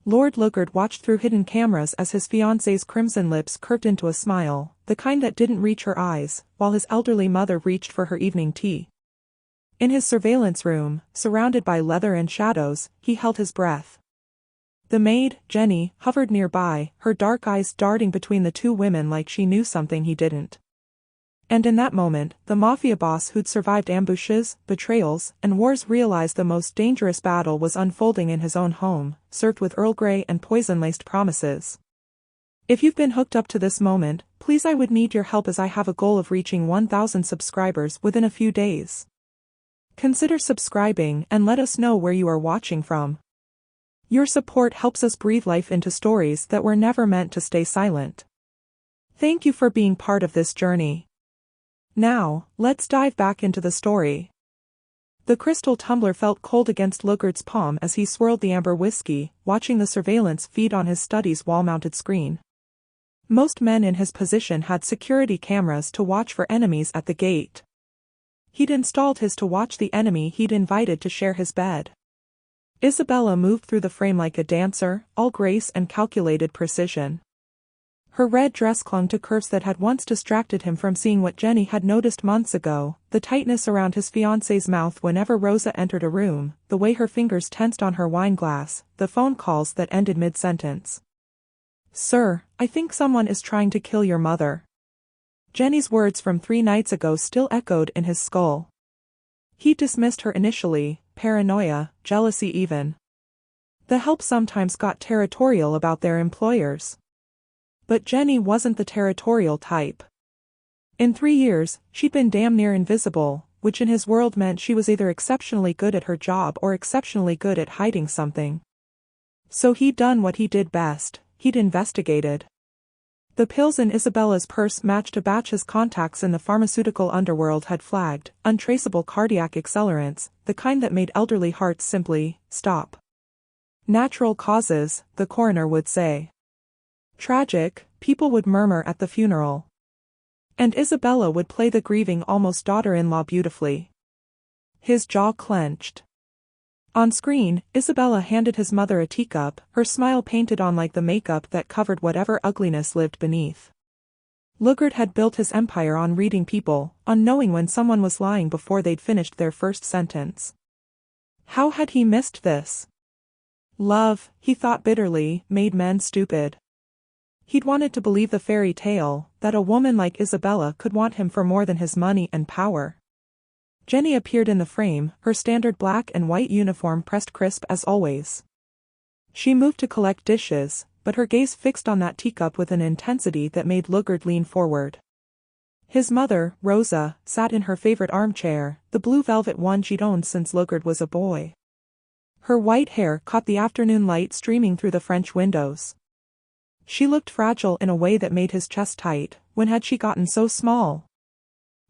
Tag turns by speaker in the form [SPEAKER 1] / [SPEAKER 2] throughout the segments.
[SPEAKER 1] Lord Lugard watched through hidden cameras as his fiancée's crimson lips curved into a smile, the kind that didn't reach her eyes, while his elderly mother reached for her evening tea. In his surveillance room, surrounded by leather and shadows, he held his breath. The maid, Jenny, hovered nearby, her dark eyes darting between the two women like she knew something he didn't. And in that moment, the mafia boss who'd survived ambushes, betrayals, and wars realized the most dangerous battle was unfolding in his own home, served with Earl Grey and poison-laced promises. If you've been hooked up to this moment, please I would need your help as I have a goal of reaching 1,000 subscribers within a few days. Consider subscribing and let us know where you are watching from. Your support helps us breathe life into stories that were never meant to stay silent. Thank you for being part of this journey. Now, let's dive back into the story. The crystal tumbler felt cold against Lugard's palm as he swirled the amber whiskey, watching the surveillance feed on his study's wall-mounted screen. Most men in his position had security cameras to watch for enemies at the gate. He'd installed his to watch the enemy he'd invited to share his bed. Isabella moved through the frame like a dancer, all grace and calculated precision. Her red dress clung to curves that had once distracted him from seeing what Jenny had noticed months ago, the tightness around his fiancée's mouth whenever Rosa entered a room, the way her fingers tensed on her wine glass, the phone calls that ended mid-sentence. "Sir, I think someone is trying to kill your mother." Jenny's words from 3 nights ago still echoed in his skull. He dismissed her initially, paranoia, jealousy even. The help sometimes got territorial about their employers. But Jenny wasn't the territorial type. In 3 years, she'd been damn near invisible, which in his world meant she was either exceptionally good at her job or exceptionally good at hiding something. So he'd done what he did best, he'd investigated. The pills in Isabella's purse matched a batch his contacts in the pharmaceutical underworld had flagged, untraceable cardiac accelerants, the kind that made elderly hearts simply stop. Natural causes, the coroner would say. Tragic, people would murmur at the funeral. And Isabella would play the grieving almost daughter-in-law beautifully. His jaw clenched. On screen, Isabella handed his mother a teacup, her smile painted on like the makeup that covered whatever ugliness lived beneath. Lugard had built his empire on reading people, on knowing when someone was lying before they'd finished their first sentence. How had he missed this? Love, he thought bitterly, made men stupid. He'd wanted to believe the fairy tale, that a woman like Isabella could want him for more than his money and power. Jenny appeared in the frame, her standard black and white uniform pressed crisp as always. She moved to collect dishes, but her gaze fixed on that teacup with an intensity that made Lugard lean forward. His mother, Rosa, sat in her favorite armchair, the blue velvet one she'd owned since Lugard was a boy. Her white hair caught the afternoon light streaming through the French windows. She looked fragile in a way that made his chest tight. When had she gotten so small?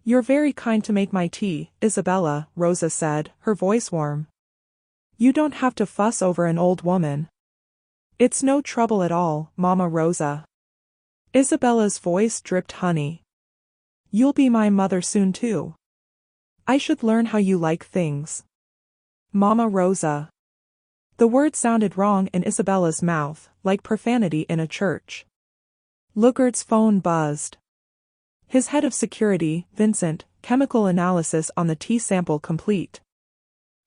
[SPEAKER 1] "You're very kind to make my tea, Isabella," Rosa said, her voice warm. "You don't have to fuss over an old woman." "It's no trouble at all, Mama Rosa." Isabella's voice dripped honey. "You'll be my mother soon too. I should learn how you like things." Mama Rosa. The word sounded wrong in Isabella's mouth, like profanity in a church. Lugard's phone buzzed. His head of security, Vincent, chemical analysis on the tea sample complete.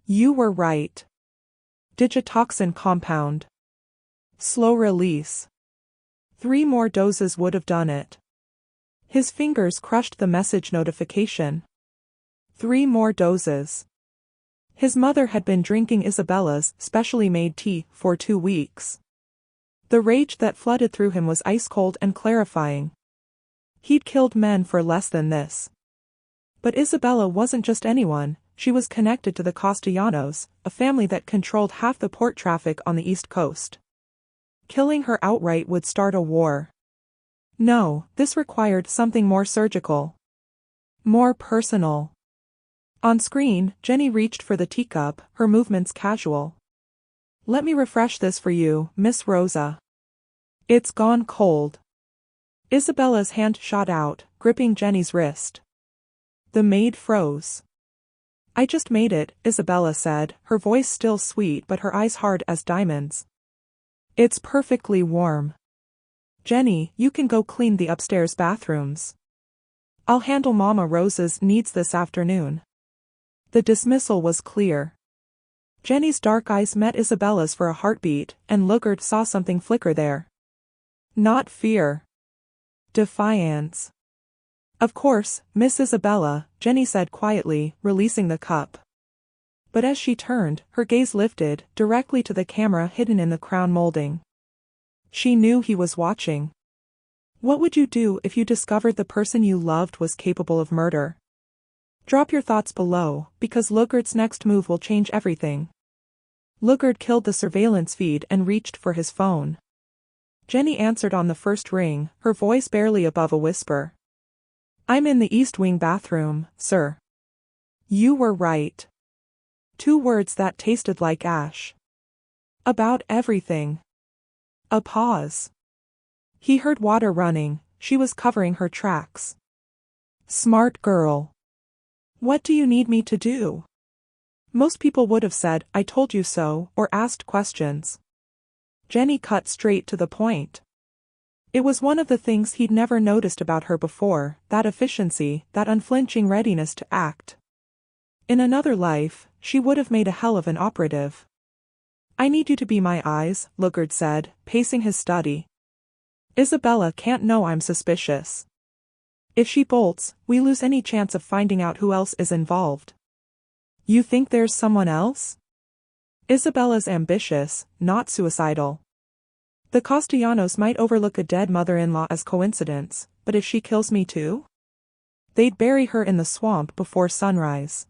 [SPEAKER 1] "You were right. Digitoxin compound. Slow release. 3 more doses would have done it." His fingers crushed the message notification. 3 more doses. His mother had been drinking Isabella's specially made tea for 2 weeks. The rage that flooded through him was ice-cold and clarifying. He'd killed men for less than this. But Isabella wasn't just anyone, she was connected to the Castellanos, a family that controlled half the port traffic on the East Coast. Killing her outright would start a war. No, this required something more surgical. More personal. On screen, Jenny reached for the teacup, her movements casual. "Let me refresh this for you, Miss Rosa. It's gone cold." Isabella's hand shot out, gripping Jenny's wrist. The maid froze. "I just made it," Isabella said, her voice still sweet but her eyes hard as diamonds. It's perfectly warm. Jenny, you can go clean the upstairs bathrooms. I'll handle Mama Rose's needs this afternoon. The dismissal was clear. Jenny's dark eyes met Isabella's for a heartbeat, and Lugard saw something flicker there. Not fear. Defiance. Of course, Miss Isabella, Jenny said quietly, releasing the cup. But as she turned, her gaze lifted, directly to the camera hidden in the crown molding. She knew he was watching. What would you do if you discovered the person you loved was capable of murder? Drop your thoughts below, because Lugard's next move will change everything. Lugard killed the surveillance feed and reached for his phone. Jenny answered on the first ring, her voice barely above a whisper. I'm in the East Wing bathroom, sir. You were right. 2 words that tasted like ash. About everything. A pause. He heard water running, she was covering her tracks. Smart girl. What do you need me to do? Most people would have said, I told you so, or asked questions. Jenny cut straight to the point. It was one of the things he'd never noticed about her before, that efficiency, that unflinching readiness to act. In another life, she would have made a hell of an operative. I need you to be my eyes, Lugard said, pacing his study. Isabella can't know I'm suspicious. If she bolts, we lose any chance of finding out who else is involved. You think there's someone else? Isabella's ambitious, not suicidal. The Castellanos might overlook a dead mother-in-law as coincidence, but if she kills me too? They'd bury her in the swamp before sunrise.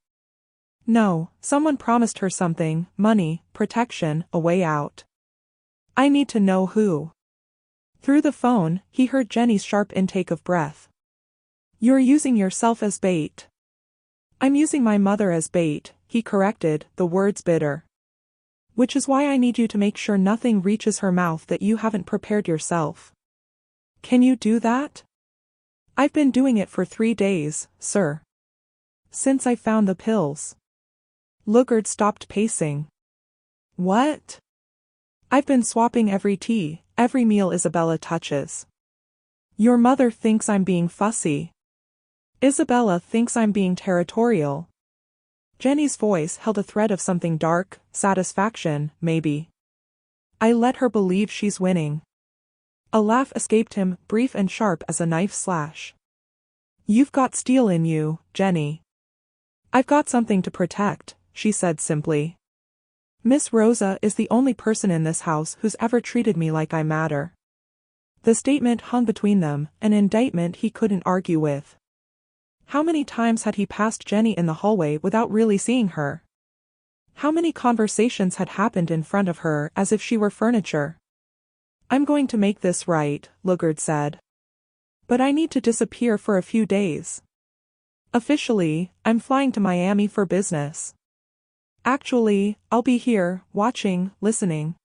[SPEAKER 1] No, someone promised her something, money, protection, a way out. I need to know who. Through the phone, he heard Jenny's sharp intake of breath. You're using yourself as bait. I'm using my mother as bait, he corrected, the words bitter. Which is why I need you to make sure nothing reaches her mouth that you haven't prepared yourself. Can you do that? I've been doing it for 3 days, sir. Since I found the pills. Lugard stopped pacing. What? I've been swapping every tea, every meal Isabella touches. Your mother thinks I'm being fussy. Isabella thinks I'm being territorial. Jenny's voice held a thread of something dark, satisfaction, maybe. I let her believe she's winning. A laugh escaped him, brief and sharp as a knife slash. You've got steel in you, Jenny. I've got something to protect, she said simply. Miss Rosa is the only person in this house who's ever treated me like I matter. The statement hung between them, an indictment he couldn't argue with. How many times had he passed Jenny in the hallway without really seeing her? How many conversations had happened in front of her as if she were furniture? I'm going to make this right, Lugard said. But I need to disappear for a few days. Officially, I'm flying to Miami for business. Actually, I'll be here, watching, listening.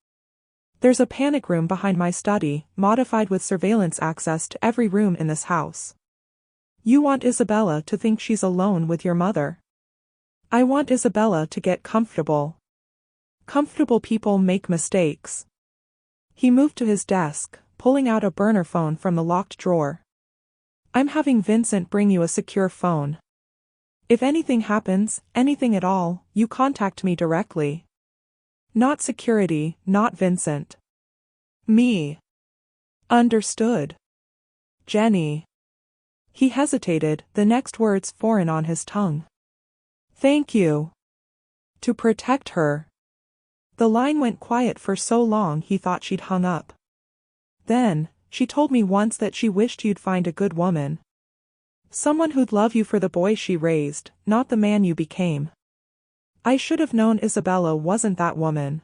[SPEAKER 1] There's a panic room behind my study, modified with surveillance access to every room in this house. You want Isabella to think she's alone with your mother. I want Isabella to get comfortable. Comfortable people make mistakes. He moved to his desk, pulling out a burner phone from the locked drawer. I'm having Vincent bring you a secure phone. If anything happens, anything at all, you contact me directly. Not security, not Vincent. Me. Understood. Jenny. He hesitated, the next words foreign on his tongue. Thank you. To protect her. The line went quiet for so long he thought she'd hung up. Then, she told me once that she wished you'd find a good woman. Someone who'd love you for the boy she raised, not the man you became. I should have known Isabella wasn't that woman.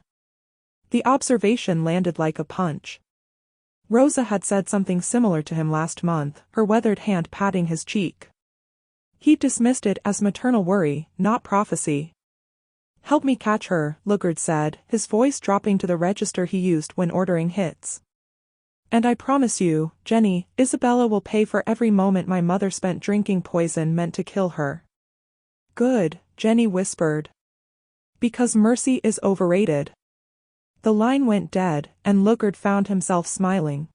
[SPEAKER 1] The observation landed like a punch. Rosa had said something similar to him last month, her weathered hand patting his cheek. He dismissed it as maternal worry, not prophecy. Help me catch her, Lugard said, his voice dropping to the register he used when ordering hits. And I promise you, Jenny, Isabella will pay for every moment my mother spent drinking poison meant to kill her. Good, Jenny whispered. Because mercy is overrated. The line went dead, and Lugard found himself smiling.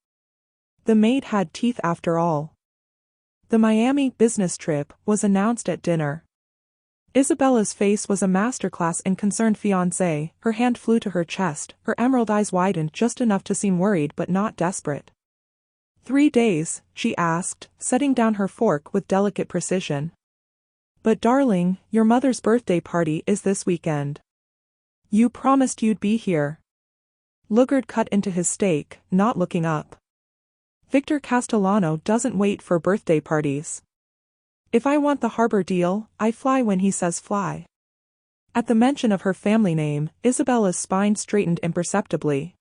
[SPEAKER 1] The maid had teeth after all. The Miami business trip was announced at dinner. Isabella's face was a masterclass in concerned fiancé. Her hand flew to her chest, her emerald eyes widened just enough to seem worried but not desperate. 3 days, she asked, setting down her fork with delicate precision. But darling, your mother's birthday party is this weekend. You promised you'd be here. Lugard cut into his steak, not looking up. Victor Castellano doesn't wait for birthday parties. If I want the harbor deal, I fly when he says fly. At the mention of her family name, Isabella's spine straightened imperceptibly.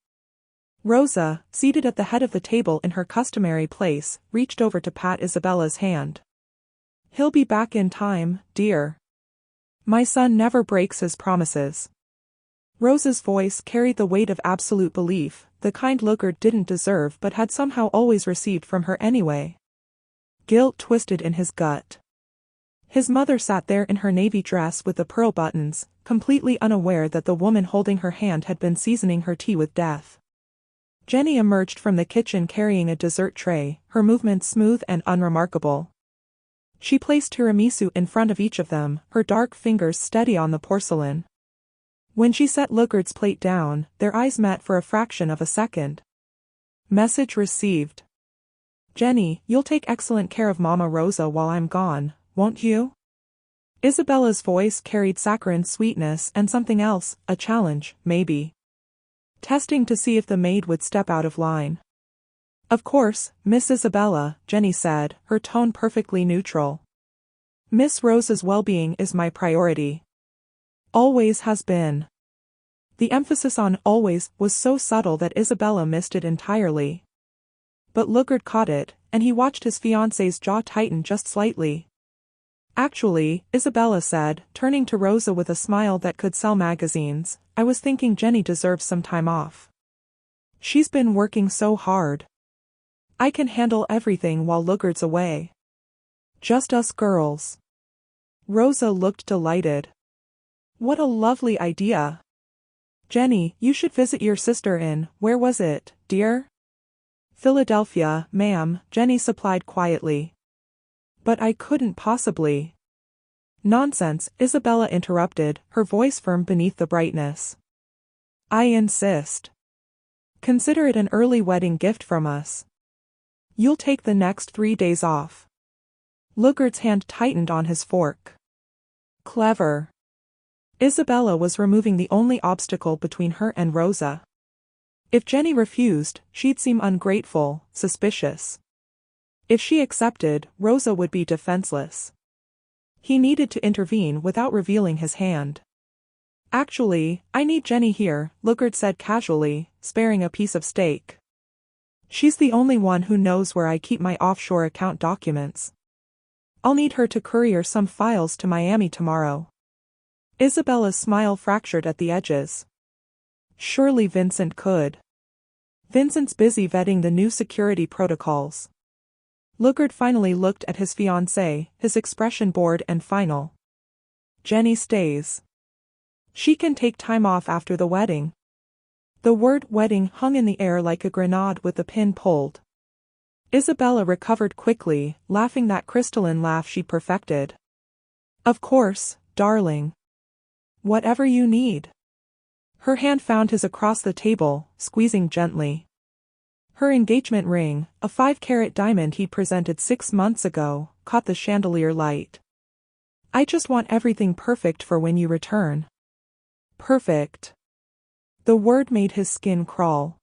[SPEAKER 1] Rosa, seated at the head of the table in her customary place, reached over to pat Isabella's hand. He'll be back in time, dear. My son never breaks his promises. Rosa's voice carried the weight of absolute belief, the kind Lugard didn't deserve but had somehow always received from her anyway. Guilt twisted in his gut. His mother sat there in her navy dress with the pearl buttons, completely unaware that the woman holding her hand had been seasoning her tea with death. Jenny emerged from the kitchen carrying a dessert tray, her movements smooth and unremarkable. She placed tiramisu in front of each of them, her dark fingers steady on the porcelain. When she set Lugard's plate down, their eyes met for a fraction of a second. Message received. Jenny, you'll take excellent care of Mama Rosa while I'm gone, won't you? Isabella's voice carried saccharine sweetness and something else, a challenge, maybe. Testing to see if the maid would step out of line. Of course, Miss Isabella, Jenny said, her tone perfectly neutral. Miss Rosa's well-being is my priority. Always has been. The emphasis on always was so subtle that Isabella missed it entirely. But Lugard caught it, and he watched his fiancé's jaw tighten just slightly. Actually, Isabella said, turning to Rosa with a smile that could sell magazines, I was thinking Jenny deserves some time off. She's been working so hard. I can handle everything while Lugard's away. Just us girls. Rosa looked delighted. What a lovely idea. Jenny, you should visit your sister in, where was it, dear? Philadelphia, ma'am, Jenny supplied quietly. But I couldn't possibly. Nonsense, Isabella interrupted, her voice firm beneath the brightness. I insist. Consider it an early wedding gift from us. You'll take the next 3 days off. Lugard's hand tightened on his fork. Clever. Isabella was removing the only obstacle between her and Rosa. If Jenny refused, she'd seem ungrateful, suspicious. If she accepted, Rosa would be defenseless. He needed to intervene without revealing his hand. Actually, I need Jenny here, Lugard said casually, sparing a piece of steak. She's the only one who knows where I keep my offshore account documents. I'll need her to courier some files to Miami tomorrow. Isabella's smile fractured at the edges. Surely Vincent could. Vincent's busy vetting the new security protocols. Lugard finally looked at his fiancée, his expression bored and final. Jenny stays. She can take time off after the wedding. The word wedding hung in the air like a grenade with the pin pulled. Isabella recovered quickly, laughing that crystalline laugh she perfected. Of course, darling. Whatever you need. Her hand found his across the table, squeezing gently. Her engagement ring, a 5-carat diamond he'd presented 6 months ago, caught the chandelier light. I just want everything perfect for when you return. Perfect. The word made his skin crawl.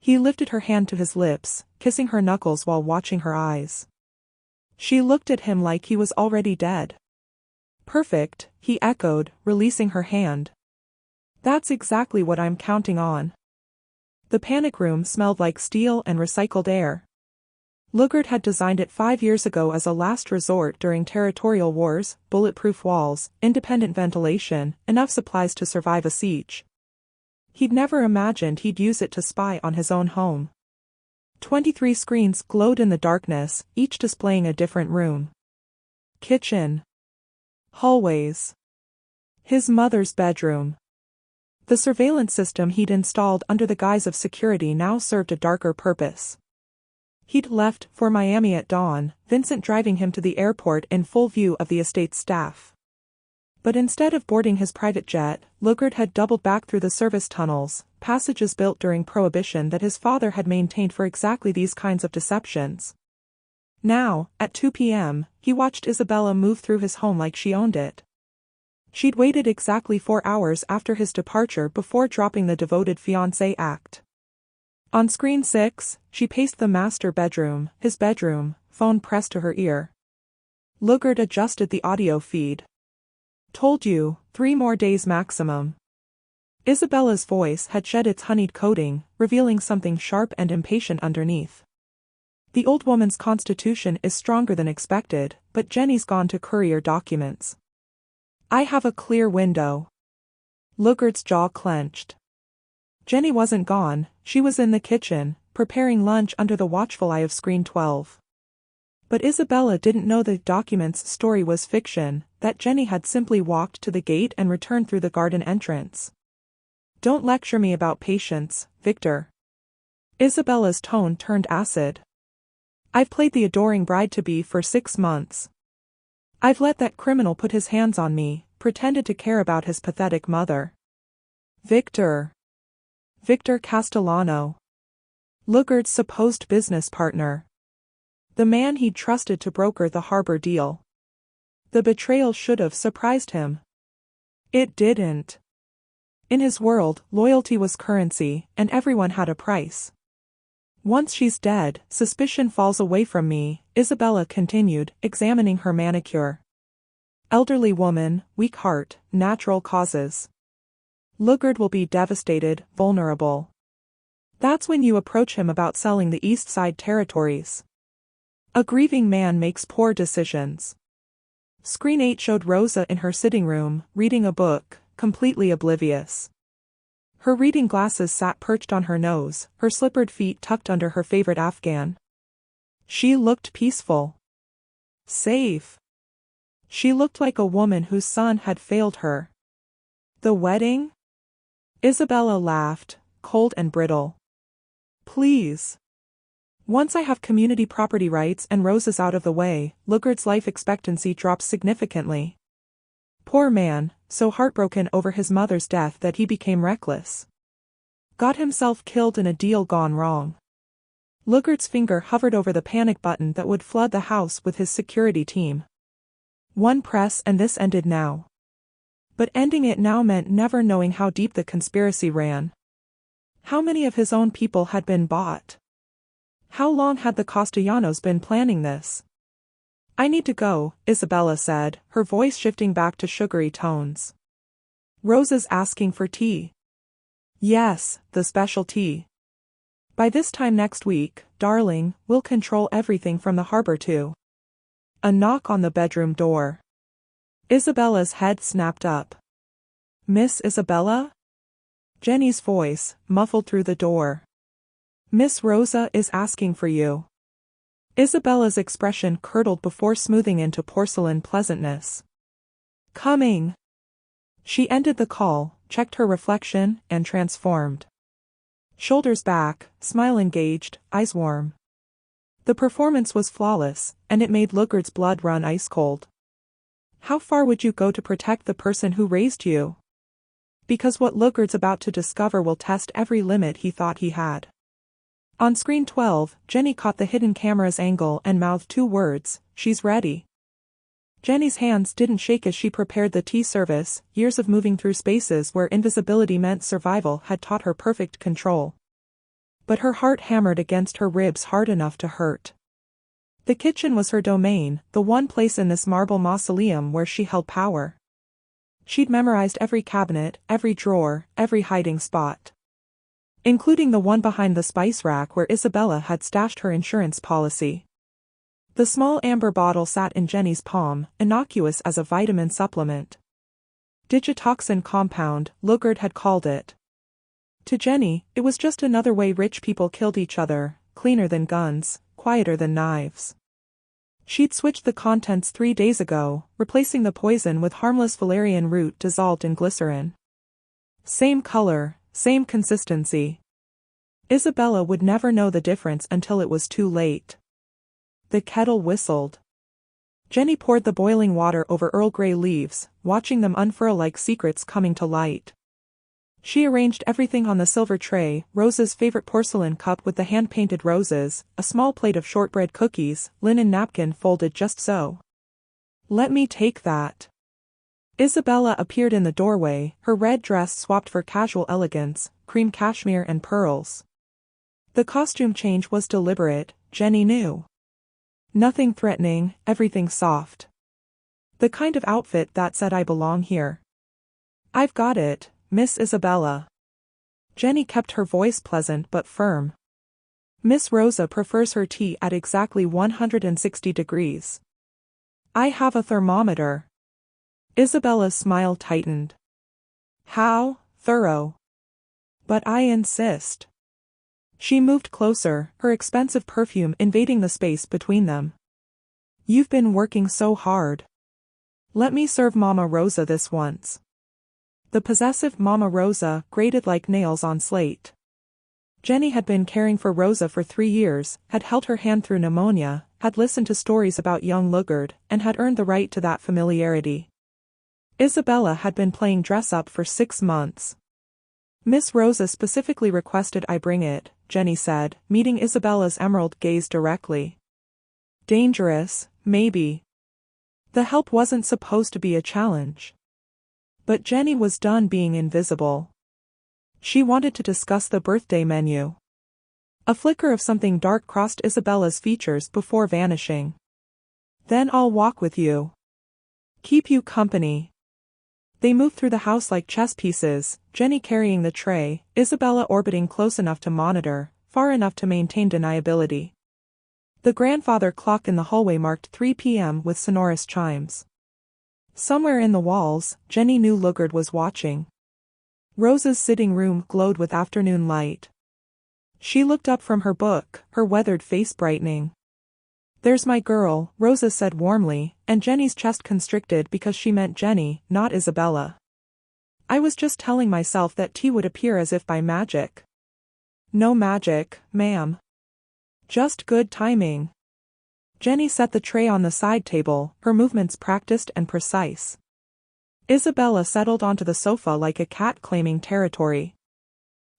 [SPEAKER 1] He lifted her hand to his lips, kissing her knuckles while watching her eyes. She looked at him like he was already dead. Perfect, he echoed, releasing her hand. That's exactly what I'm counting on. The panic room smelled like steel and recycled air. Lugard had designed it 5 years ago as a last resort during territorial wars, bulletproof walls, independent ventilation, enough supplies to survive a siege. He'd never imagined he'd use it to spy on his own home. 23 screens glowed in the darkness, each displaying a different room. Kitchen. Hallways. His mother's bedroom. The surveillance system he'd installed under the guise of security now served a darker purpose. He'd left for Miami at dawn, Vincent driving him to the airport in full view of the estate's staff. But instead of boarding his private jet, Lugard had doubled back through the service tunnels, passages built during Prohibition that his father had maintained for exactly these kinds of deceptions. Now, at 2 p.m., he watched Isabella move through his home like she owned it. She'd waited exactly 4 hours after his departure before dropping the devoted fiancé act. On screen 6, she paced the master bedroom, his bedroom, phone pressed to her ear. Lugard adjusted the audio feed. "Told you, 3 more days maximum." Isabella's voice had shed its honeyed coating, revealing something sharp and impatient underneath. "The old woman's constitution is stronger than expected, but Jenny's gone to courier documents. I have a clear window." Lugard's jaw clenched. Jenny wasn't gone, she was in the kitchen, preparing lunch under the watchful eye of screen 12. But Isabella didn't know the document's story was fiction, that Jenny had simply walked to the gate and returned through the garden entrance. "Don't lecture me about patience, Victor." Isabella's tone turned acid. "I've played the adoring bride-to-be for 6 months. I've let that criminal put his hands on me, pretended to care about his pathetic mother. Victor Castellano. Lugard's supposed business partner. The man he'd trusted to broker the harbor deal. The betrayal should have surprised him. It didn't. In his world, loyalty was currency, and everyone had a price. Once she's dead, suspicion falls away from me," Isabella continued, examining her manicure. "Elderly woman, weak heart, natural causes. Lugard will be devastated, vulnerable. That's when you approach him about selling the East Side territories. A grieving man makes poor decisions." Screen 8 showed Rosa in her sitting room, reading a book, completely oblivious. Her reading glasses sat perched on her nose, her slippered feet tucked under her favorite Afghan. She looked peaceful. Safe. She looked like a woman whose son had failed her. "The wedding?" Isabella laughed, cold and brittle. "Please. Once I have community property rights and Rosa's out of the way, Lugard's life expectancy drops significantly. Poor man, so heartbroken over his mother's death that he became reckless. Got himself killed in a deal gone wrong." Lugard's finger hovered over the panic button that would flood the house with his security team. One press and this ended now. But ending it now meant never knowing how deep the conspiracy ran. How many of his own people had been bought? How long had the Castellanos been planning this? "I need to go," Isabella said, her voice shifting back to sugary tones. "Rosa's asking for tea." "Yes, the special tea. By this time next week, darling, we'll control everything from the harbor too." A knock on the bedroom door. Isabella's head snapped up. "Miss Isabella?" Jenny's voice, muffled through the door. "Miss Rosa is asking for you." Isabella's expression curdled before smoothing into porcelain pleasantness. "Coming." She ended the call, checked her reflection, and transformed. Shoulders back, smile engaged, eyes warm. The performance was flawless, and it made Lugard's blood run ice cold. How far would you go to protect the person who raised you? Because what Lugard's about to discover will test every limit he thought he had. On screen 12, Jenny caught the hidden camera's angle and mouthed 2 words, "She's ready." Jenny's hands didn't shake as she prepared the tea service. Years of moving through spaces where invisibility meant survival had taught her perfect control. But her heart hammered against her ribs hard enough to hurt. The kitchen was her domain, the one place in this marble mausoleum where she held power. She'd memorized every cabinet, every drawer, every hiding spot. Including the one behind the spice rack where Isabella had stashed her insurance policy. The small amber bottle sat in Jenny's palm, innocuous as a vitamin supplement. Digitoxin compound, Lugard had called it. To Jenny, it was just another way rich people killed each other, cleaner than guns, quieter than knives. She'd switched the contents 3 days ago, replacing the poison with harmless valerian root dissolved in glycerin. Same color, same consistency. Isabella would never know the difference until it was too late. The kettle whistled. Jenny poured the boiling water over Earl Grey leaves, watching them unfurl like secrets coming to light. She arranged everything on the silver tray, Rosa's favorite porcelain cup with the hand-painted roses, a small plate of shortbread cookies, linen napkin folded just so. "Let me take that." Isabella appeared in the doorway, her red dress swapped for casual elegance, cream cashmere and pearls. The costume change was deliberate, Jenny knew. Nothing threatening, everything soft. The kind of outfit that said I belong here. "I've got it, Miss Isabella." Jenny kept her voice pleasant but firm. "Miss Rosa prefers her tea at exactly 160 degrees. I have a thermometer." Isabella's smile tightened. "How thorough. But I insist." She moved closer, her expensive perfume invading the space between them. "You've been working so hard. Let me serve Mama Rosa this once." The possessive Mama Rosa grated like nails on slate. Jenny had been caring for Rosa for 3 years, had held her hand through pneumonia, had listened to stories about young Lugard, and had earned the right to that familiarity. Isabella had been playing dress-up for 6 months. "Miss Rosa specifically requested I bring it," Jenny said, meeting Isabella's emerald gaze directly. "Dangerous, maybe. The help wasn't supposed to be a challenge." But Jenny was done being invisible. She wanted to discuss the birthday menu. A flicker of something dark crossed Isabella's features before vanishing. "Then I'll walk with you. Keep you company." They moved through the house like chess pieces, Jenny carrying the tray, Isabella orbiting close enough to monitor, far enough to maintain deniability. The grandfather clock in the hallway marked 3 p.m. with sonorous chimes. Somewhere in the walls, Jenny knew Lugard was watching. Rosa's sitting room glowed with afternoon light. She looked up from her book, her weathered face brightening. "There's my girl," Rosa said warmly, and Jenny's chest constricted because she meant Jenny, not Isabella. "I was just telling myself that tea would appear as if by magic." "No magic, ma'am. Just good timing." Jenny set the tray on the side table, her movements practiced and precise. Isabella settled onto the sofa like a cat claiming territory.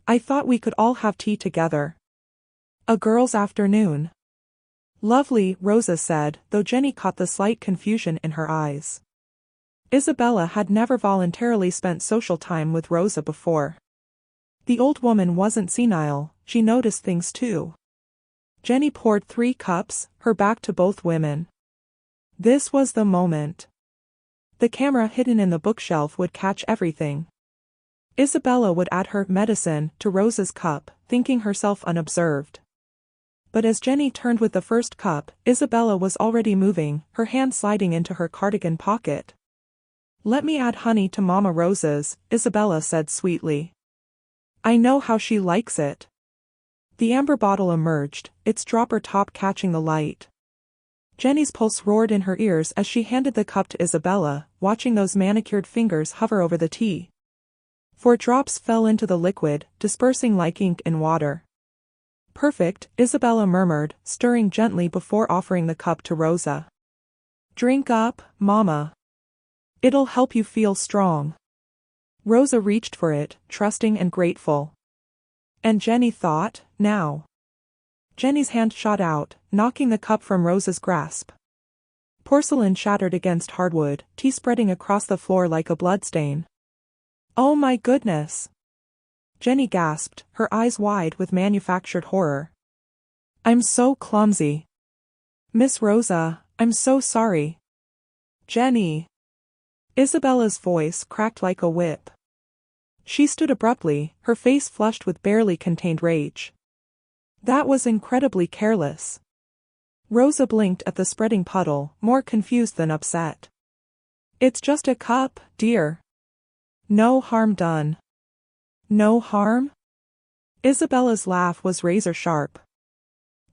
[SPEAKER 1] "I thought we could all have tea together. A girls' afternoon." "Lovely," Rosa said, though Jenny caught the slight confusion in her eyes. Isabella had never voluntarily spent social time with Rosa before. The old woman wasn't senile, she noticed things too. Jenny poured 3 cups, her back to both women. This was the moment. The camera hidden in the bookshelf would catch everything. Isabella would add her medicine to Rosa's cup, thinking herself unobserved. But as Jenny turned with the first cup, Isabella was already moving, her hand sliding into her cardigan pocket. "Let me add honey to Mama Rosa's," Isabella said sweetly. "I know how she likes it." The amber bottle emerged, its dropper top catching the light. Jenny's pulse roared in her ears as she handed the cup to Isabella, watching those manicured fingers hover over the tea. 4 drops fell into the liquid, dispersing like ink in water. "Perfect," Isabella murmured, stirring gently before offering the cup to Rosa. "Drink up, Mama. It'll help you feel strong." Rosa reached for it, trusting and grateful. And Jenny thought, now. Jenny's hand shot out, knocking the cup from Rosa's grasp. Porcelain shattered against hardwood, tea spreading across the floor like a bloodstain. "Oh my goodness!" Jenny gasped, her eyes wide with manufactured horror. "I'm so clumsy. Miss Rosa, I'm so sorry." "Jenny!" Isabella's voice cracked like a whip. She stood abruptly, her face flushed with barely contained rage. "That was incredibly careless." Rosa blinked at the spreading puddle, more confused than upset. "It's just a cup, dear. No harm done." "No harm?" Isabella's laugh was razor-sharp.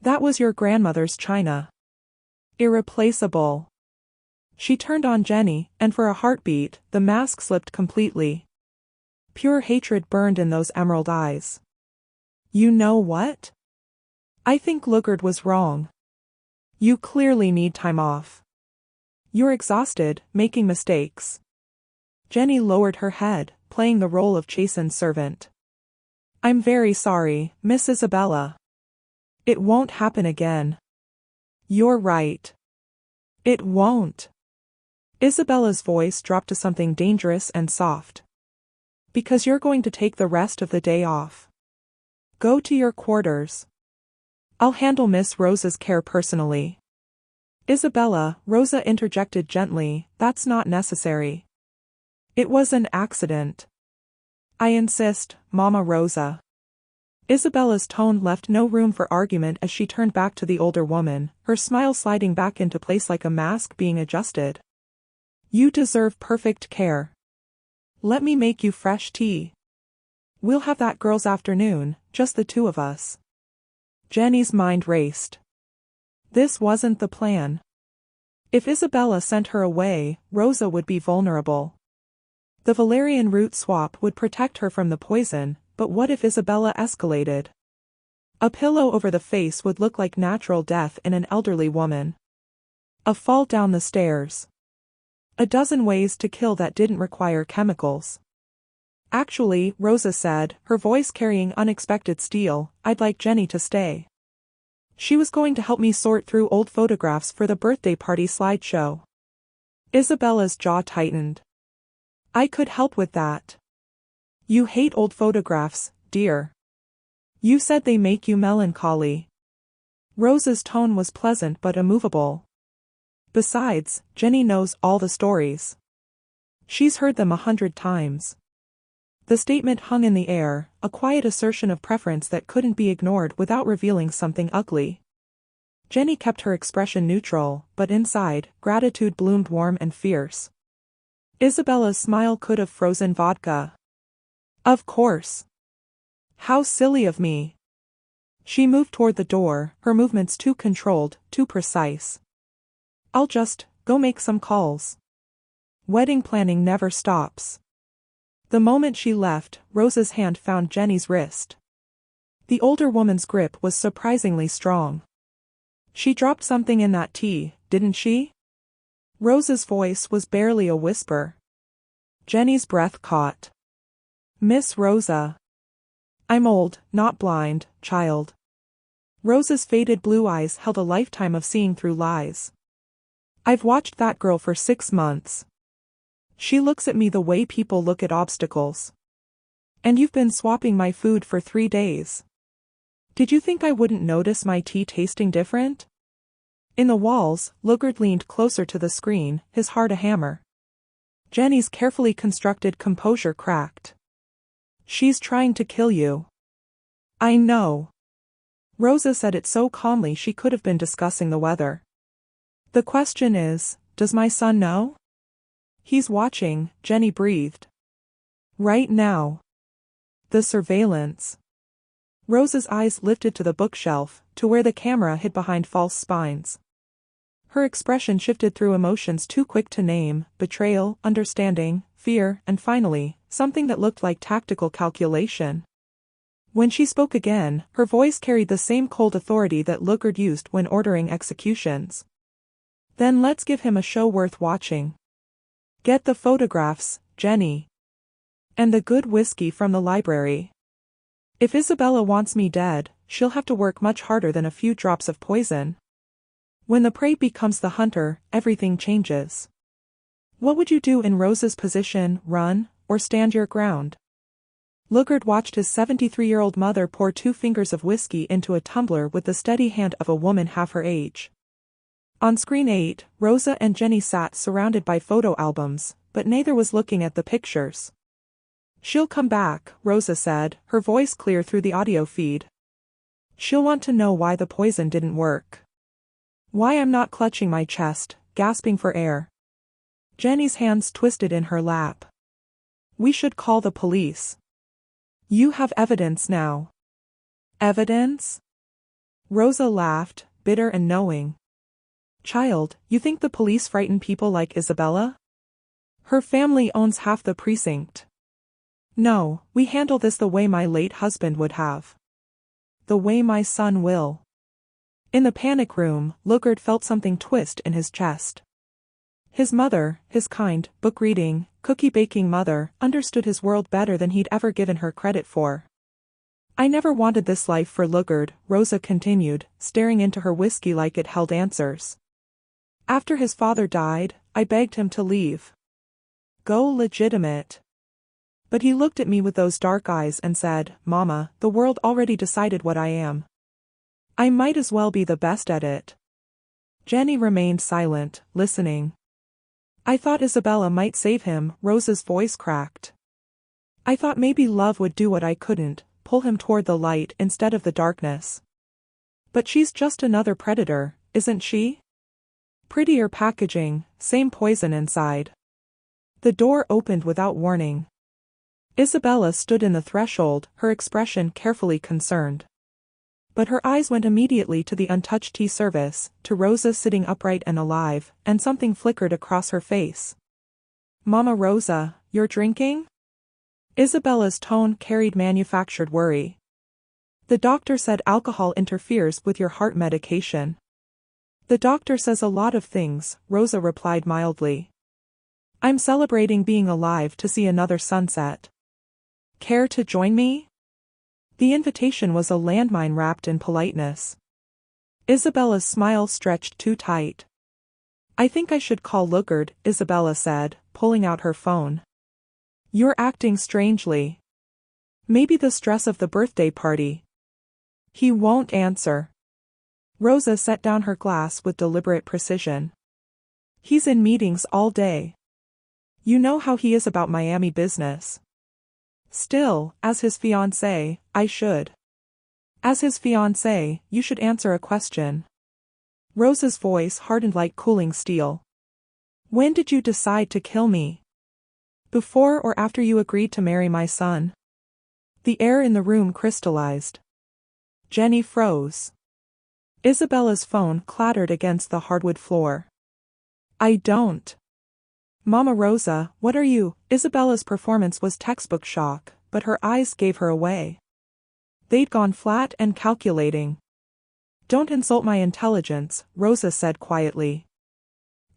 [SPEAKER 1] "That was your grandmother's china. Irreplaceable." She turned on Jenny, and for a heartbeat, the mask slipped completely. Pure hatred burned in those emerald eyes. You know what? I think Lugard was wrong. You clearly need time off. You're exhausted, making mistakes. Jenny lowered her head, playing the role of chastened servant. I'm very sorry, Miss Isabella. It won't happen again. You're right. It won't. Isabella's voice dropped to something dangerous and soft. Because you're going to take the rest of the day off. Go to your quarters. I'll handle Miss Rosa's care personally. Isabella, Rosa interjected gently, that's not necessary. It was an accident. I insist, Mama Rosa. Isabella's tone left no room for argument as she turned back to the older woman, her smile sliding back into place like a mask being adjusted. You deserve perfect care. Let me make you fresh tea. We'll have that girls' afternoon, just the two of us. Jenny's mind raced. This wasn't the plan. If Isabella sent her away, Rosa would be vulnerable. The valerian root swap would protect her from the poison, but what if Isabella escalated? A pillow over the face would look like natural death in an elderly woman. A fall down the stairs. A dozen ways to kill that didn't require chemicals. Actually, Rosa said, her voice carrying unexpected steel, I'd like Jenny to stay. She was going to help me sort through old photographs for the birthday party slideshow. Isabella's jaw tightened. I could help with that. You hate old photographs, dear. You said they make you melancholy. Rosa's tone was pleasant but immovable. Besides, Jenny knows all the stories. She's heard them 100 times. The statement hung in the air, a quiet assertion of preference that couldn't be ignored without revealing something ugly. Jenny kept her expression neutral, but inside, gratitude bloomed warm and fierce. Isabella's smile could have frozen vodka. Of course. How silly of me. She moved toward the door, her movements too controlled, too precise. I'll just go make some calls. Wedding planning never stops. The moment she left, Rosa's hand found Jenny's wrist. The older woman's grip was surprisingly strong. She dropped something in that tea, didn't she? Rosa's voice was barely a whisper. Jenny's breath caught. Miss Rosa. I'm old, not blind, child. Rosa's faded blue eyes held a lifetime of seeing through lies. I've watched that girl for 6 months. She looks at me the way people look at obstacles. And you've been swapping my food for 3 days. Did you think I wouldn't notice my tea tasting different? In the walls, Lugard leaned closer to the screen, his heart a hammer. Jenny's carefully constructed composure cracked. She's trying to kill you. I know. Rosa said it so calmly she could have been discussing the weather. The question is, does my son know? He's watching, Jenny breathed. Right now. The surveillance. Rosa's eyes lifted to the bookshelf, to where the camera hid behind false spines. Her expression shifted through emotions too quick to name, betrayal, understanding, fear, and finally, something that looked like tactical calculation. When she spoke again, her voice carried the same cold authority that Lugard used when ordering executions. Then let's give him a show worth watching. Get the photographs, Jenny. And the good whiskey from the library. If Isabella wants me dead, she'll have to work much harder than a few drops of poison. When the prey becomes the hunter, everything changes. What would you do in Rosa's position, run, or stand your ground? Lugard watched his 73-year-old mother pour 2 fingers of whiskey into a tumbler with the steady hand of a woman half her age. On screen 8, Rosa and Jenny sat surrounded by photo albums, but neither was looking at the pictures. She'll come back, Rosa said, her voice clear through the audio feed. She'll want to know why the poison didn't work. Why I'm not clutching my chest, gasping for air. Jenny's hands twisted in her lap. We should call the police. You have evidence now. Evidence? Rosa laughed, bitter and knowing. Child, you think the police frighten people like Isabella? Her family owns half the precinct. No, we handle this the way my late husband would have. The way my son will. In the panic room, Lugard felt something twist in his chest. His mother, his kind, book-reading, cookie-baking mother, understood his world better than he'd ever given her credit for. I never wanted this life for Lugard, Rosa continued, staring into her whiskey like it held answers. After his father died, I begged him to leave. Go legitimate. But he looked at me with those dark eyes and said, Mama, the world already decided what I am. I might as well be the best at it. Jenny remained silent, listening. I thought Isabella might save him, Rosa's voice cracked. I thought maybe love would do what I couldn't, pull him toward the light instead of the darkness. But she's just another predator, isn't she? Prettier packaging, same poison inside. The door opened without warning. Isabella stood in the threshold, her expression carefully concerned. But her eyes went immediately to the untouched tea service, to Rosa sitting upright and alive, and something flickered across her face. Mama Rosa, you're drinking? Isabella's tone carried manufactured worry. The doctor said alcohol interferes with your heart medication. The doctor says a lot of things, Rosa replied mildly. I'm celebrating being alive to see another sunset. Care to join me? The invitation was a landmine wrapped in politeness. Isabella's smile stretched too tight. I think I should call Lugard, Isabella said, pulling out her phone. You're acting strangely. Maybe the stress of the birthday party. He won't answer. Rosa set down her glass with deliberate precision. He's in meetings all day. You know how he is about Miami business. Still, as his fiancée, I should. As his fiancée, you should answer a question. Rosa's voice hardened like cooling steel. When did you decide to kill me? Before or after you agreed to marry my son? The air in the room crystallized. Jenny froze. Isabella's phone clattered against the hardwood floor. I don't. Mama Rosa, what are you? Isabella's performance was textbook shock, but her eyes gave her away. They'd gone flat and calculating. Don't insult my intelligence, Rosa said quietly.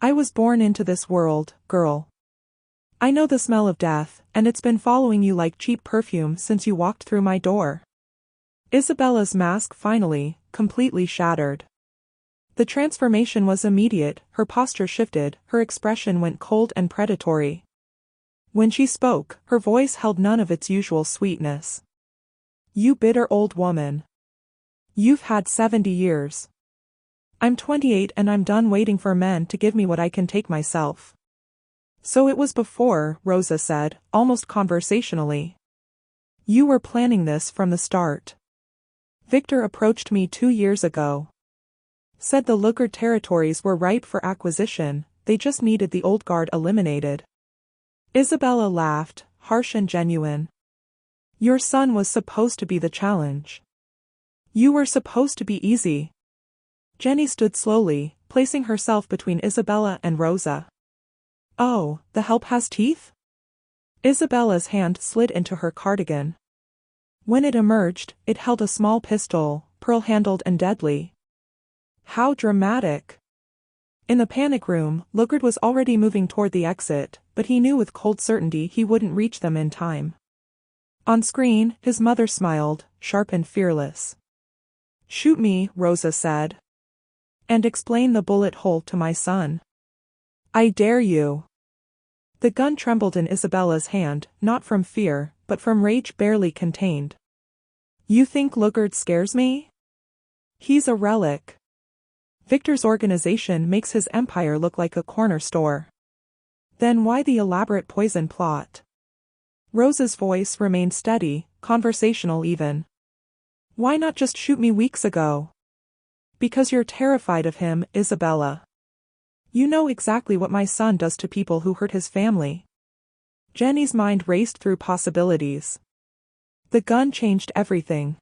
[SPEAKER 1] I was born into this world, girl. I know the smell of death, and it's been following you like cheap perfume since you walked through my door. Isabella's mask finally, completely shattered. The transformation was immediate, her posture shifted, her expression went cold and predatory. When she spoke, her voice held none of its usual sweetness. You bitter old woman. You've had 70 years. I'm 28 and I'm done waiting for men to give me what I can take myself. So it was before, Rosa said, almost conversationally. You were planning this from the start. Victor approached me 2 years ago. Said the Lugard territories were ripe for acquisition, they just needed the old guard eliminated. Isabella laughed, harsh and genuine. Your son was supposed to be the challenge. You were supposed to be easy. Jenny stood slowly, placing herself between Isabella and Rosa. Oh, the help has teeth? Isabella's hand slid into her cardigan. When it emerged, it held a small pistol, pearl-handled and deadly. How dramatic. In the panic room, Lugard was already moving toward the exit, but he knew with cold certainty he wouldn't reach them in time. On screen, his mother smiled, sharp and fearless. Shoot me, Rosa said. And explain the bullet hole to my son. I dare you. The gun trembled in Isabella's hand, not from fear, but from rage barely contained. You think Lugard scares me? He's a relic. Victor's organization makes his empire look like a corner store. Then why the elaborate poison plot? Rosa's voice remained steady, conversational even. Why not just shoot me weeks ago? Because you're terrified of him, Isabella. You know exactly what my son does to people who hurt his family. Jenny's mind raced through possibilities. The gun changed everything.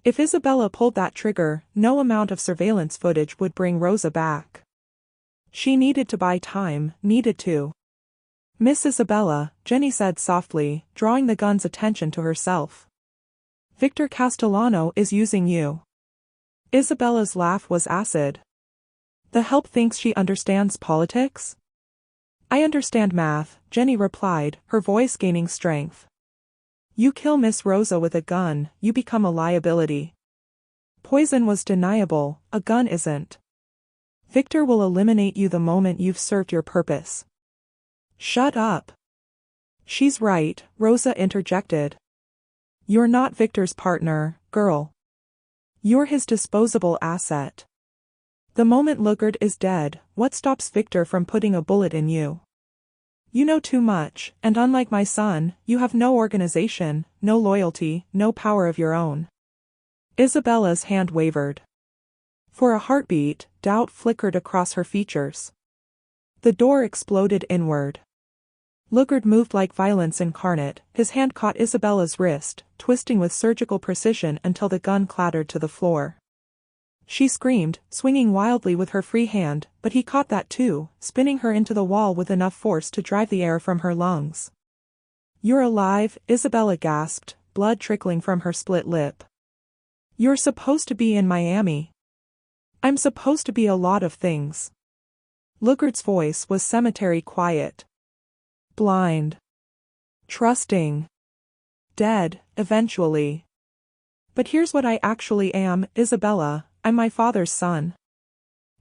[SPEAKER 1] If Isabella pulled that trigger, no amount of surveillance footage would bring Rosa back. She needed to buy time, needed to. Miss Isabella, Jenny said softly, drawing the gun's attention to herself. Victor Castellano is using you. Isabella's laugh was acid. The help thinks she understands politics? I understand math, Jenny replied, her voice gaining strength. You kill Miss Rosa with a gun, you become a liability. Poison was deniable, a gun isn't. Victor will eliminate you the moment you've served your purpose. Shut up. She's right, Rosa interjected. You're not Victor's partner, girl. You're his disposable asset. The moment Lugard is dead, what stops Victor from putting a bullet in you? You know too much, and unlike my son, you have no organization, no loyalty, no power of your own. Isabella's hand wavered. For a heartbeat, doubt flickered across her features. The door exploded inward. Lugard moved like violence incarnate, his hand caught Isabella's wrist, twisting with surgical precision until the gun clattered to the floor. She screamed, swinging wildly with her free hand, but he caught that too, spinning her into the wall with enough force to drive the air from her lungs. You're alive, Isabella gasped, blood trickling from her split lip. You're supposed to be in Miami. I'm supposed to be a lot of things. Lugard's voice was cemetery quiet. Blind. Trusting. Dead, eventually. But here's what I actually am, Isabella, I'm my father's son.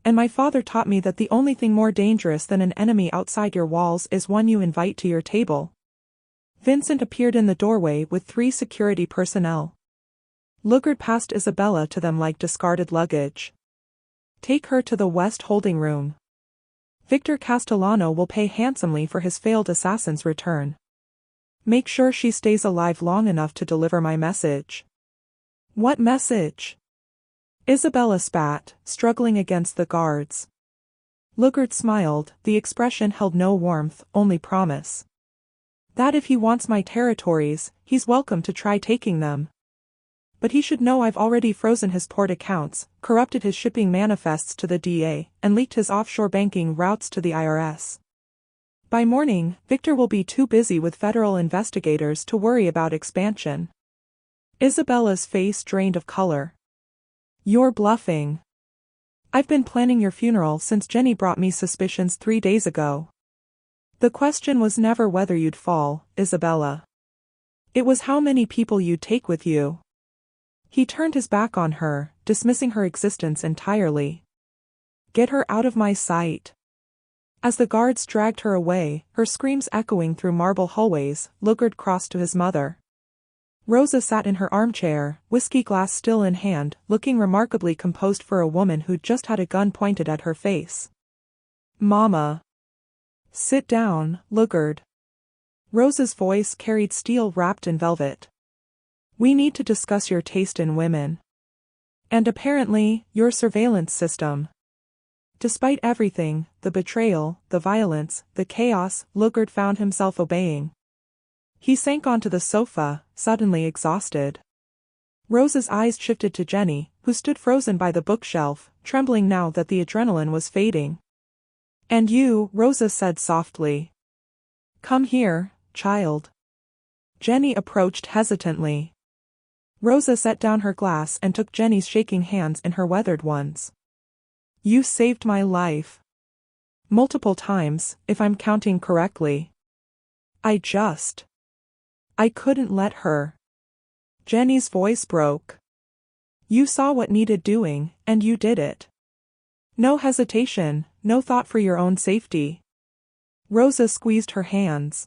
[SPEAKER 1] And my father taught me that the only thing more dangerous than an enemy outside your walls is one you invite to your table. Vincent appeared in the doorway with 3 security personnel. Lugard passed Isabella to them like discarded luggage. Take her to the West holding room. Victor Castellano will pay handsomely for his failed assassin's return. Make sure she stays alive long enough to deliver my message. What message? Isabella spat, struggling against the guards. Lugard smiled, the expression held no warmth, only promise. That if he wants my territories, he's welcome to try taking them. But he should know I've already frozen his port accounts, corrupted his shipping manifests to the DA, and leaked his offshore banking routes to the IRS. By morning, Victor will be too busy with federal investigators to worry about expansion. Isabella's face drained of color. You're bluffing. I've been planning your funeral since Jenny brought me suspicions 3 days ago. The question was never whether you'd fall, Isabella. It was how many people you'd take with you. He turned his back on her, dismissing her existence entirely. Get her out of my sight. As the guards dragged her away, her screams echoing through marble hallways, Lugard crossed to his mother. Rosa sat in her armchair, whiskey glass still in hand, looking remarkably composed for a woman who'd just had a gun pointed at her face. Mama. Sit down, Lugard. Rosa's voice carried steel wrapped in velvet. We need to discuss your taste in women. And apparently, your surveillance system. Despite everything, the betrayal, the violence, the chaos, Lugard found himself obeying. He sank onto the sofa, suddenly exhausted. Rosa's eyes shifted to Jenny, who stood frozen by the bookshelf, trembling now that the adrenaline was fading. And you, Rosa said softly. Come here, child. Jenny approached hesitantly. Rosa set down her glass and took Jenny's shaking hands in her weathered ones. You saved my life. Multiple times, if I'm counting correctly. I couldn't let her. Jenny's voice broke. You saw what needed doing, and you did it. No hesitation, no thought for your own safety. Rosa squeezed her hands.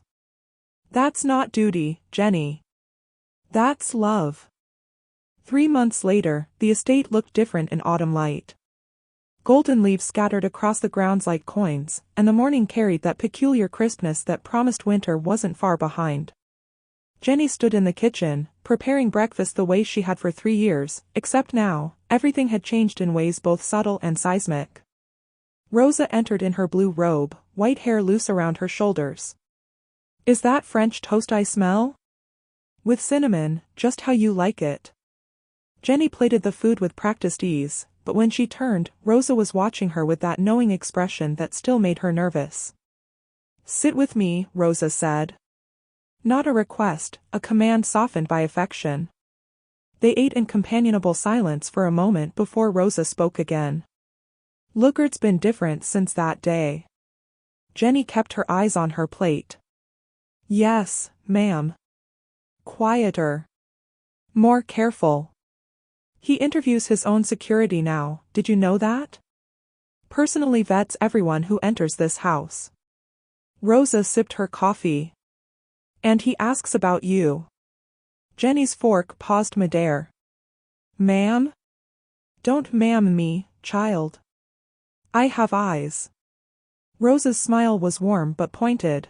[SPEAKER 1] That's not duty, Jenny. That's love. 3 months later, the estate looked different in autumn light. Golden leaves scattered across the grounds like coins, and the morning carried that peculiar crispness that promised winter wasn't far behind. Jenny stood in the kitchen, preparing breakfast the way she had for 3 years, except now, everything had changed in ways both subtle and seismic. Rosa entered in her blue robe, white hair loose around her shoulders. Is that French toast I smell? With cinnamon, just how you like it. Jenny plated the food with practiced ease, but when she turned, Rosa was watching her with that knowing expression that still made her nervous. Sit with me, Rosa said. Not a request, a command softened by affection. They ate in companionable silence for a moment before Rosa spoke again. Lugard's been different since that day. Jenny kept her eyes on her plate. Yes, ma'am. Quieter. More careful. He interviews his own security now, did you know that? Personally vets everyone who enters this house. Rosa sipped her coffee. And he asks about you. Jenny's fork paused midair. Ma'am? Don't ma'am me, child. I have eyes. Rosa's smile was warm but pointed.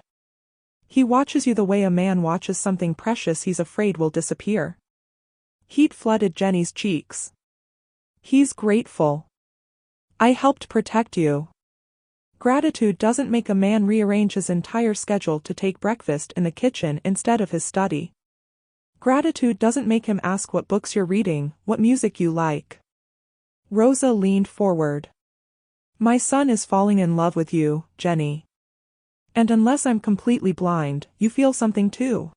[SPEAKER 1] He watches you the way a man watches something precious he's afraid will disappear. Heat flooded Jenny's cheeks. He's grateful. I helped protect you. Gratitude doesn't make a man rearrange his entire schedule to take breakfast in the kitchen instead of his study. Gratitude doesn't make him ask what books you're reading, what music you like. Rosa leaned forward. My son is falling in love with you, Jenny. And unless I'm completely blind, you feel something too.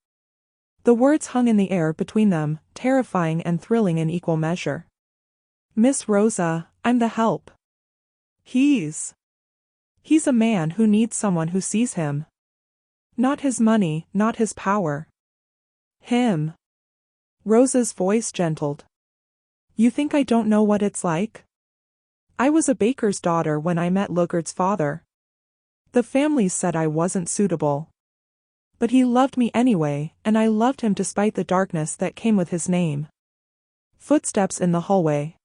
[SPEAKER 1] The words hung in the air between them, terrifying and thrilling in equal measure. Miss Rosa, I'm the help. He's a man who needs someone who sees him. Not his money, not his power. Him. Rosa's voice gentled. You think I don't know what it's like? I was a baker's daughter when I met Lugard's father. The family said I wasn't suitable. But he loved me anyway, and I loved him despite the darkness that came with his name. Footsteps in the hallway.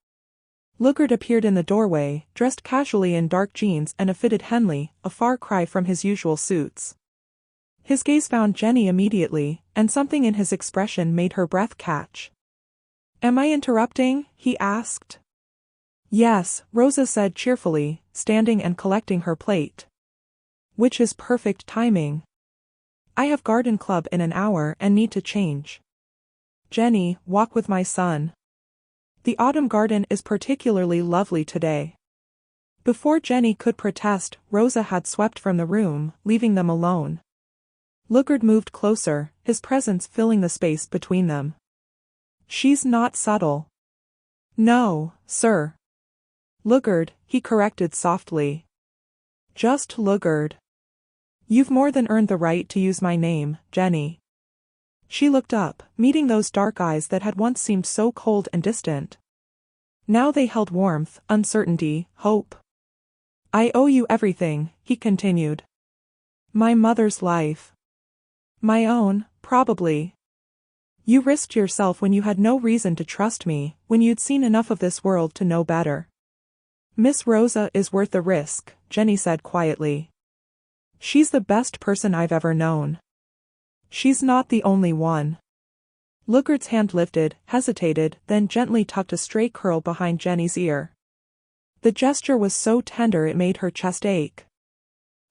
[SPEAKER 1] Lugard appeared in the doorway, dressed casually in dark jeans and a fitted Henley, a far cry from his usual suits. His gaze found Jenny immediately, and something in his expression made her breath catch. Am I interrupting? He asked. Yes, Rosa said cheerfully, standing and collecting her plate. Which is perfect timing. I have garden club in an hour and need to change. Jenny, walk with my son. The autumn garden is particularly lovely today. Before Jenny could protest, Rosa had swept from the room, leaving them alone. Lugard moved closer, his presence filling the space between them. She's not subtle. No, sir. Lugard, he corrected softly. Just Lugard. You've more than earned the right to use my name, Jenny. She looked up, meeting those dark eyes that had once seemed so cold and distant. Now they held warmth, uncertainty, hope. I owe you everything, he continued. My mother's life. My own, probably. You risked yourself when you had no reason to trust me, when you'd seen enough of this world to know better. Miss Rosa is worth the risk, Jenny said quietly. She's the best person I've ever known. She's not the only one. Lugard's hand lifted, hesitated, then gently tucked a stray curl behind Jenny's ear. The gesture was so tender it made her chest ache.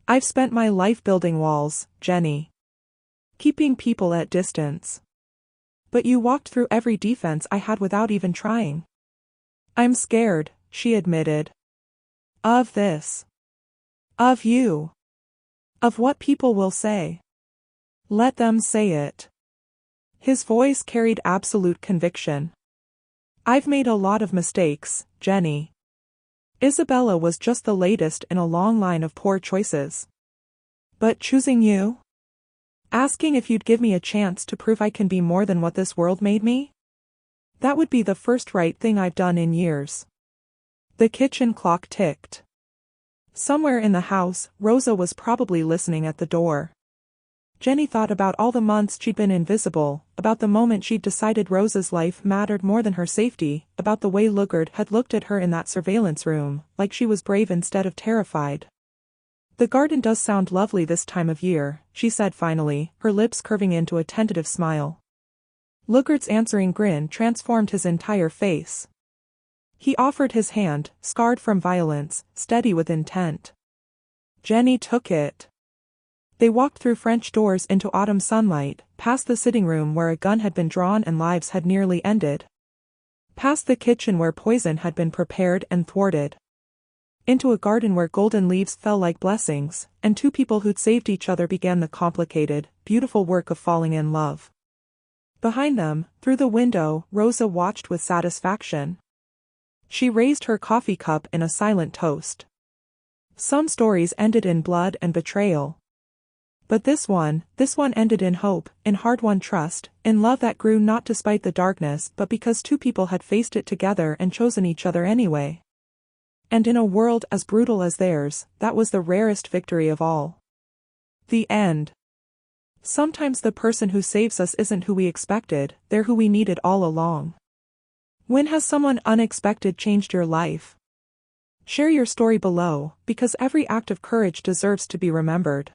[SPEAKER 1] I've spent my life building walls, Jenny. Keeping people at distance. But you walked through every defense I had without even trying. I'm scared, she admitted. Of this. Of you. Of what people will say. Let them say it. His voice carried absolute conviction. I've made a lot of mistakes, Jenny. Isabella was just the latest in a long line of poor choices. But choosing you? Asking if you'd give me a chance to prove I can be more than what this world made me? That would be the first right thing I've done in years. The kitchen clock ticked. Somewhere in the house, Rosa was probably listening at the door. Jenny thought about all the months she'd been invisible, about the moment she'd decided Rosa's life mattered more than her safety, about the way Lugard had looked at her in that surveillance room, like she was brave instead of terrified. The garden does sound lovely this time of year, she said finally, her lips curving into a tentative smile. Lugard's answering grin transformed his entire face. He offered his hand, scarred from violence, steady with intent. Jenny took it. They walked through French doors into autumn sunlight, past the sitting room where a gun had been drawn and lives had nearly ended. Past the kitchen where poison had been prepared and thwarted. Into a garden where golden leaves fell like blessings, and two people who'd saved each other began the complicated, beautiful work of falling in love. Behind them, through the window, Rosa watched with satisfaction. She raised her coffee cup in a silent toast. Some stories ended in blood and betrayal. But this one ended in hope, in hard-won trust, in love that grew not despite the darkness but because two people had faced it together and chosen each other anyway. And in a world as brutal as theirs, that was the rarest victory of all. The end. Sometimes the person who saves us isn't who we expected, they're who we needed all along. When has someone unexpected changed your life? Share your story below, because every act of courage deserves to be remembered.